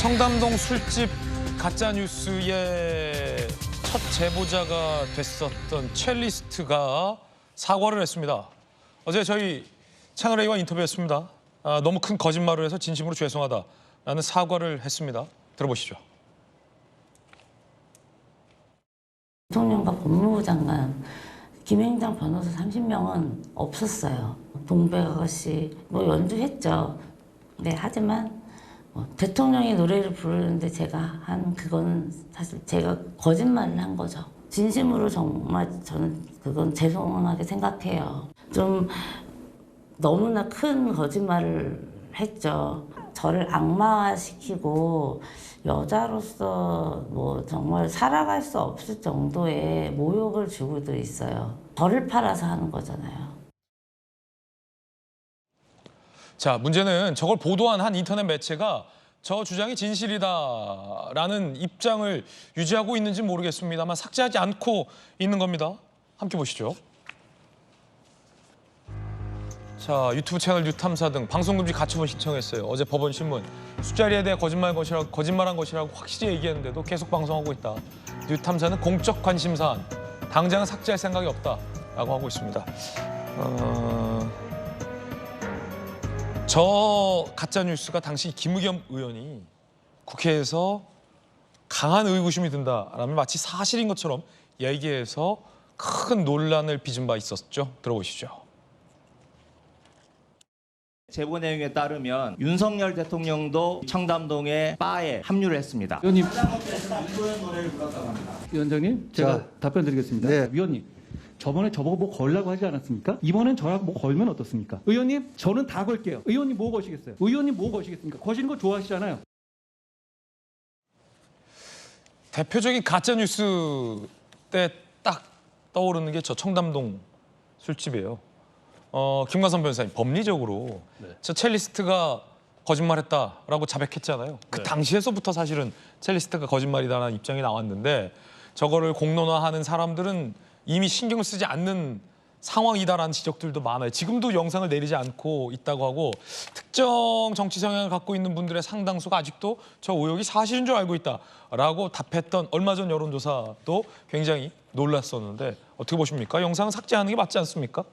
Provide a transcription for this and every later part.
청담동 술집 가짜뉴스의 첫 제보자가 됐었던 첼리스트가 사과를 했습니다. 어제 저희 채널A와 인터뷰했습니다. 너무 큰 거짓말을 해서 진심으로 죄송하다라는 사과를 했습니다. 들어보시죠. 대통령과 법무부 장관, 김행장 변호사 30명은 없었어요. 동백 아가씨 뭐 연주했죠. 네, 하지만 대통령이 노래를 부르는데 제가 한 그거는 사실 제가 거짓말을 한 거죠. 진심으로 정말 저는 그건 죄송하게 생각해요. 좀 너무나 큰 거짓말을 했죠. 저를 악마화시키고 여자로서 뭐 정말 살아갈 수 없을 정도의 모욕을 주고도 있어요. 저를 팔아서 하는 거잖아요. 자, 문제는 저걸 보도한 한 인터넷 매체가 저 주장이 진실이다라는 입장을 유지하고 있는지 모르겠습니다만 삭제하지 않고 있는 겁니다. 함께 보시죠. 자, 유튜브 채널 뉴탐사 등 방송금지 가처분 신청했어요. 어제 법원 신문 술자리에 대해 거짓말한 것이라고 확실히 얘기했는데도 계속 방송하고 있다. 뉴탐사는 공적 관심사안, 당장은 삭제할 생각이 없다라고 하고 있습니다. 저 가짜뉴스가 당시 김의겸 의원이 국회에서 강한 의구심이 든다라면 마치 사실인 것처럼 얘기해서 큰 논란을 빚은 바 있었죠. 들어보시죠. 제보 내용에 따르면 윤석열 대통령도 청담동의 바에 합류를 했습니다. 위원님, 위원장님, 제가 답변 드리겠습니다. 네. 위원님, 저번에 저보고 뭐 걸라고 하지 않았습니까? 이번엔 저라고 뭐 걸면 어떻습니까? 의원님, 저는 다 걸게요. 의원님 뭐 거시겠어요? 의원님 뭐 거시겠습니까? 거시는 거 좋아하시잖아요. 대표적인 가짜뉴스 때 딱 떠오르는 게 저 청담동 술집이에요. 김관선 변호사님, 법리적으로 저 첼리스트가 거짓말했다라고 자백했잖아요. 그 당시에서부터 사실은 첼리스트가 거짓말이다라는 입장이 나왔는데 저거를 공론화하는 사람들은 이미 신경을 쓰지 않는 상황이다라는 지적들도 많아요. 지금도 영상을 내리지 않고 있다고 하고 특정 정치 성향을 갖고 있는 분들의 상당수가 아직도 저 의혹이 사실인 줄 알고 있다라고 답했던 얼마 전 여론조사도 굉장히 놀랐었는데 어떻게 보십니까? 영상은 삭제하는 게 맞지 않습니까?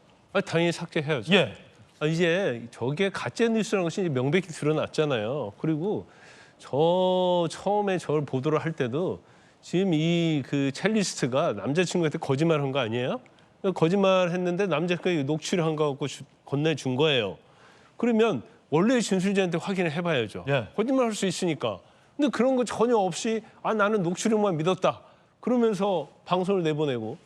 당연히 삭제해야죠. 예. 이제 저게 가짜 뉴스라는 것이 이제 명백히 드러났잖아요. 그리고 저 처음에 저를 보도를 할 때도 지금 이 그 첼리스트가 남자친구한테 거짓말한 거 아니에요? 거짓말했는데 남자가 녹취를 한 거 갖고 건네준 거예요. 그러면 원래 진술자한테 확인을 해봐야죠. 예. 거짓말할 수 있으니까. 근데 그런 거 전혀 없이 나는 녹취록만 믿었다. 그러면서 방송을 내보내고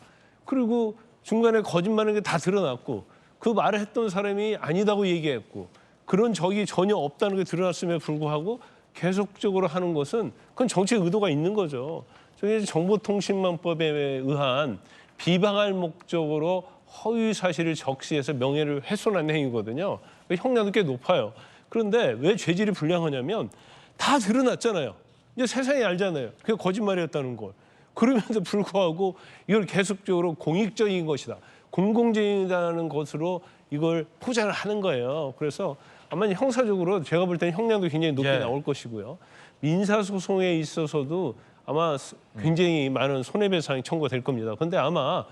그리고 중간에 거짓말하는 게 다 드러났고 그 말을 했던 사람이 아니다고 얘기했고 그런 적이 전혀 없다는 게 드러났음에 불구하고 계속적으로 하는 것은 그건 정치의 의도가 있는 거죠. 저게 정보통신망법에 의한 비방할 목적으로 허위 사실을 적시해서 명예를 훼손하는 행위거든요. 형량도 꽤 높아요. 그런데 왜 죄질이 불량하냐면 다 드러났잖아요. 이제 세상이 알잖아요. 그게 거짓말이었다는 걸. 그러면서 불구하고 이걸 계속적으로 공익적인 것이다. 공공재이라는 것으로 이걸 포장을 하는 거예요. 그래서 아마 형사적으로 제가 볼 때는 형량도 굉장히 높게 나올 것이고요. 민사소송에 있어서도 아마 굉장히 많은 손해배상이 청구될 겁니다. 그런데 아마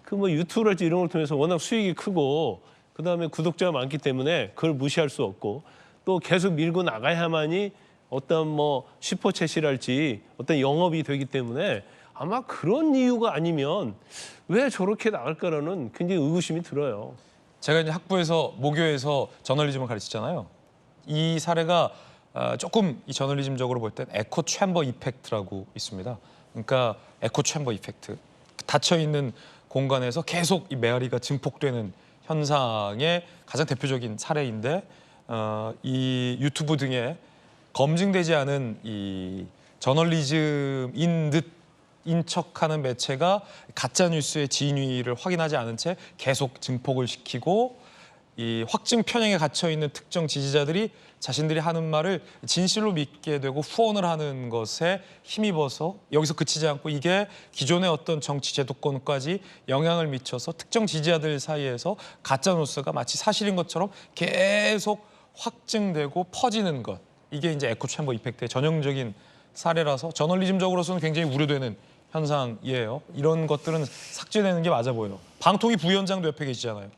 그 뭐 유튜브랄지 이런 걸 통해서 워낙 수익이 크고 그다음에 구독자가 많기 때문에 그걸 무시할 수 없고 또 계속 밀고 나가야만이 어떤 뭐 슈퍼챗이랄지 어떤 영업이 되기 때문에 아마 그런 이유가 아니면 왜 저렇게 나갈까라는 굉장히 의구심이 들어요. 제가 이제 학부에서 모교에서 저널리즘을 가르치잖아요. 이 사례가 조금 이 저널리즘적으로 볼 땐 에코 챔버 이펙트라고 있습니다. 그러니까 에코 챔버 이펙트. 닫혀 있는 공간에서 계속 이 메아리가 증폭되는 현상의 가장 대표적인 사례인데 이 유튜브 등에 검증되지 않은 이 저널리즘인 듯 인척하는 매체가 가짜 뉴스의 진위를 확인하지 않은 채 계속 증폭을 시키고 이 확증 편향에 갇혀 있는 특정 지지자들이 자신들이 하는 말을 진실로 믿게 되고 후원을 하는 것에 힘입어서 여기서 그치지 않고 이게 기존의 어떤 정치 제도권까지 영향을 미쳐서 특정 지지자들 사이에서 가짜 뉴스가 마치 사실인 것처럼 계속 확증되고 퍼지는 것. 이게 이제 에코 챔버 이펙트의 전형적인 사례라서 저널리즘적으로서는 굉장히 우려되는 현상이에요. 이런 것들은 삭제되는 게 맞아 보여요. 방통위 부위원장도 옆에 계시잖아요.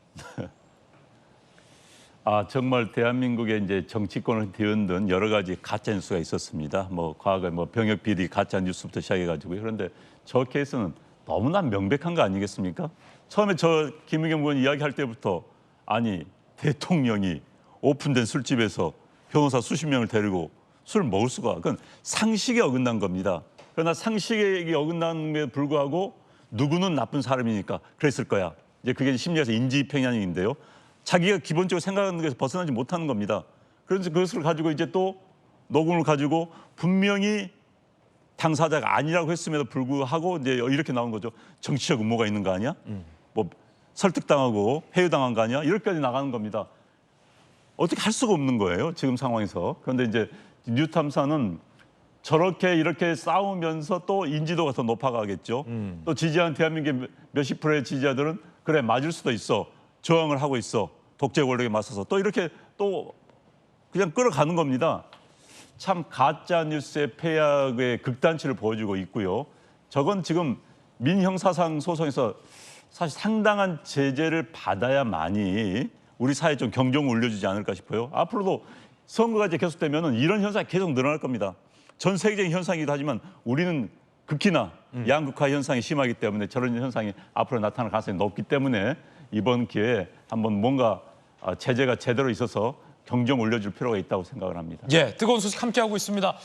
정말 대한민국의 이제 정치권을 뒤흔든 여러 가지 가짜 뉴스가 있었습니다. 뭐 과거에 뭐 병역 비리 가짜 뉴스부터 시작해가지고요. 그런데 저 케이스는 너무나 명백한 거 아니겠습니까? 처음에 저 김의겸 의원 이야기할 때부터 아니 대통령이 오픈된 술집에서 변호사 수십 명을 데리고 술을 먹을 수가, 그건 상식에 어긋난 겁니다. 그러나 상식에 어긋남에 불구하고 누구는 나쁜 사람이니까 그랬을 거야. 이제 그게 심리에서 인지평양인데요. 자기가 기본적으로 생각하는 것에서 벗어나지 못하는 겁니다. 그래서 그것을 가지고 이제 또 녹음을 가지고 분명히 당사자가 아니라고 했음에도 불구하고 이제 이렇게 나온 거죠. 정치적 음모가 있는 거 아니야? 뭐 설득당하고 회유당한 거 아니야? 이렇게까지 나가는 겁니다. 어떻게 할 수가 없는 거예요, 지금 상황에서. 그런데 이제 뉴탐사는 저렇게 이렇게 싸우면서 또 인지도가 더 높아가겠죠. 또 지지하는 대한민국의 몇십 프로의 지지자들은 그래 맞을 수도 있어. 저항을 하고 있어. 독재 권력에 맞서서 또 이렇게 또 그냥 끌어가는 겁니다. 참 가짜 뉴스의 폐악의 극단치를 보여주고 있고요. 저건 지금 민형사상 소송에서 사실 상당한 제재를 받아야만이 우리 사회에 좀 경종을 울려주지 않을까 싶어요. 앞으로도 선거가 이제 계속되면 이런 현상이 계속 늘어날 겁니다. 전 세계적인 현상이기도 하지만 우리는 극히나 양극화 현상이 심하기 때문에 저런 현상이 앞으로 나타날 가능성이 높기 때문에 이번 기회에 한번 뭔가 제재가 제대로 있어서 경종 올려줄 필요가 있다고 생각을 합니다. 예, 뜨거운 소식 함께하고 있습니다.